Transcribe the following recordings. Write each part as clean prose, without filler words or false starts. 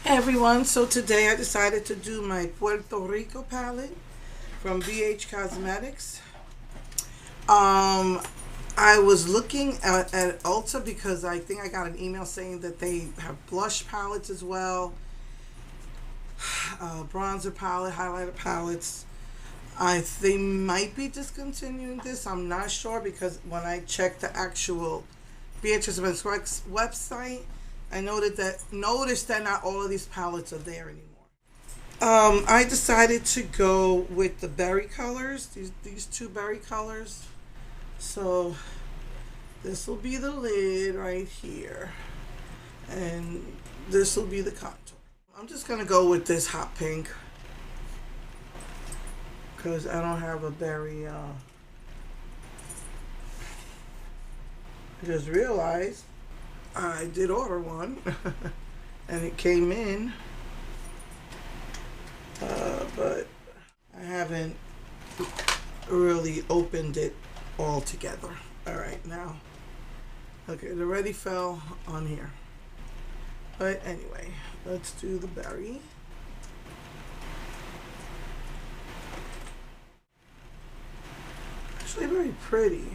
Hey everyone, so today I decided to do my Puerto Rico palette from BH Cosmetics. Um, I was looking at Ulta because I think I got an email saying that they have blush palettes as well, bronzer palette, highlighter palettes. They might be discontinuing this. I'm not sure because when I checked the actual BH Cosmetics website, I noticed that not all of these palettes are there anymore. I decided to go with the berry colors, these two berry colors. So this will be the lid right here, and this will be the contour. I'm just gonna go with this hot pink because I don't have a berry. I just realized I did order one, and it came in, but I haven't really opened it all together. All right, now, okay, it already fell on here. But anyway, let's do the berry. Actually, very pretty.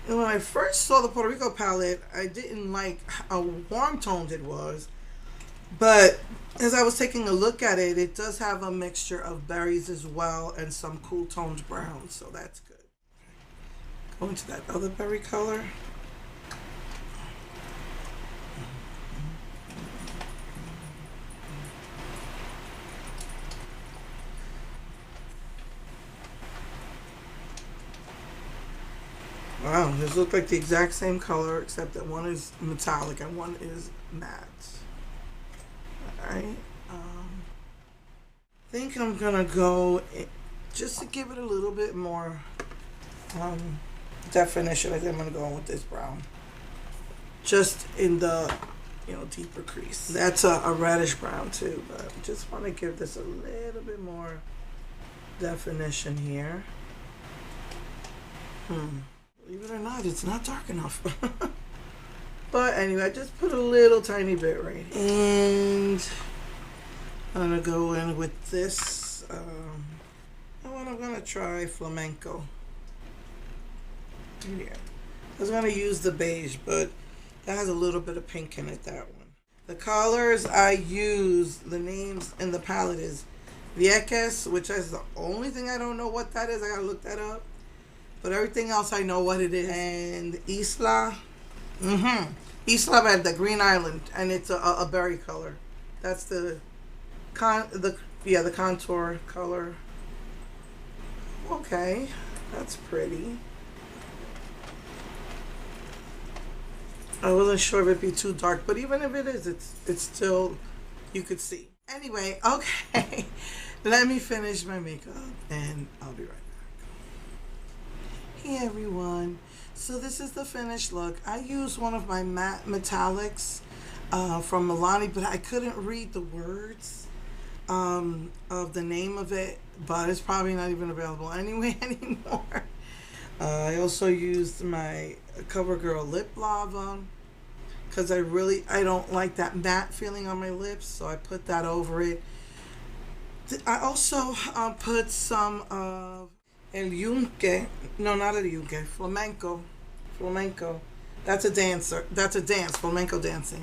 And when I first saw the Puerto Rico palette, I didn't like how warm toned it was. But as I was taking a look at it, it does have a mixture of berries as well and some cool toned browns, so that's good. Go into that other berry color. Wow, this looks like the exact same color except that one is metallic and one is matte. Alright. I think I'm gonna go just to give it a little bit more definition. I think I'm gonna go in with this brown. Just in the deeper crease. That's a reddish brown too, but I just want to give this a little bit more definition here. Believe it or not, it's not dark enough. But anyway, I just put a little tiny bit right here. And I'm gonna go in with this. I'm gonna try flamenco. Yeah. I was gonna use the beige, but that has a little bit of pink in it, that one. The colors I use, the names in the palette is Vieques, which is the only thing I don't know what that is. I gotta look that up. But everything else I know what it is. And Isla. Isla Verde, Green Island. And it's a berry color. That's the contour color. Okay. That's pretty. I wasn't sure if it'd be too dark, but even if it is, it's still, you could see. Anyway, okay. Let me finish my makeup and I'll be right back. Hey everyone. So this is the finished look. I used one of my matte metallics from Milani, but I couldn't read the words of the name of it, but it's probably not even available anyway anymore. I also used my CoverGirl Lip Lava because I don't like that matte feeling on my lips, so I put that over it. I also put some of El Yunque, no, not El Yunque, flamenco. That's a dancer. That's a dance, flamenco dancing.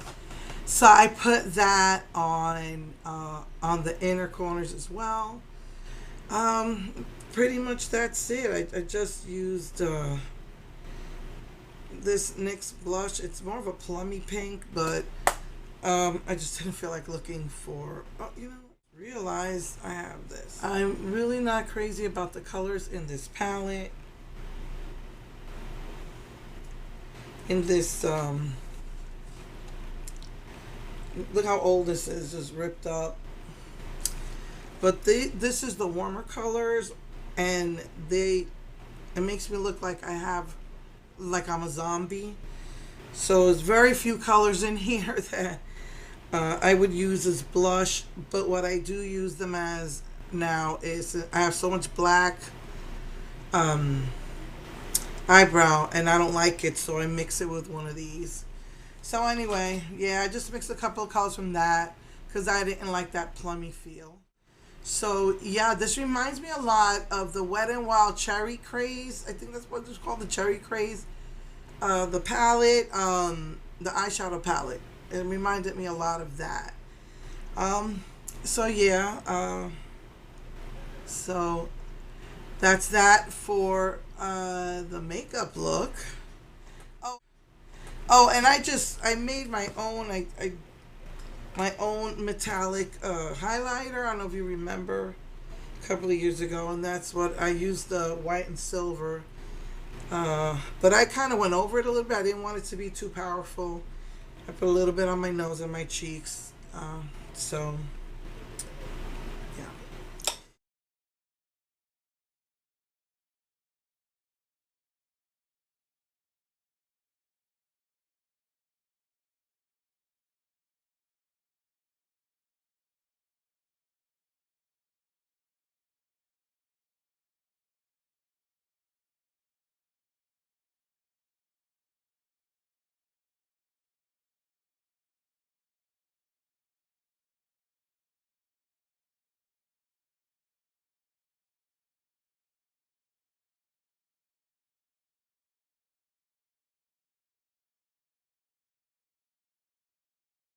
So I put that on the inner corners as well. Pretty much that's it. I just used this NYX blush. It's more of a plummy pink, but I just didn't feel like looking for, realize I have this. I'm really not crazy about the colors in this palette. In this, look how old this is, just ripped up. But this is the warmer colors, and it makes me look like I'm a zombie. So there's very few colors in here that I would use as blush, but what I do use them as now is I have so much black eyebrow and I don't like it, so I mix it with one of these. So anyway, yeah, I just mixed a couple of colors from that, because I didn't like that plummy feel. So yeah, this reminds me a lot of the Wet n Wild Cherry Craze. I think that's what it's called, the Cherry Craze. The palette, the eyeshadow palette. It reminded me a lot of that. Um, so yeah, so that's that for the makeup look. Oh, oh, and I made my own. My own metallic highlighter. I don't know if you remember a couple of years ago, and that's what I used, the white and silver. But I kind of went over it a little bit. I didn't want it to be too powerful. I put a little bit on my nose and my cheeks. So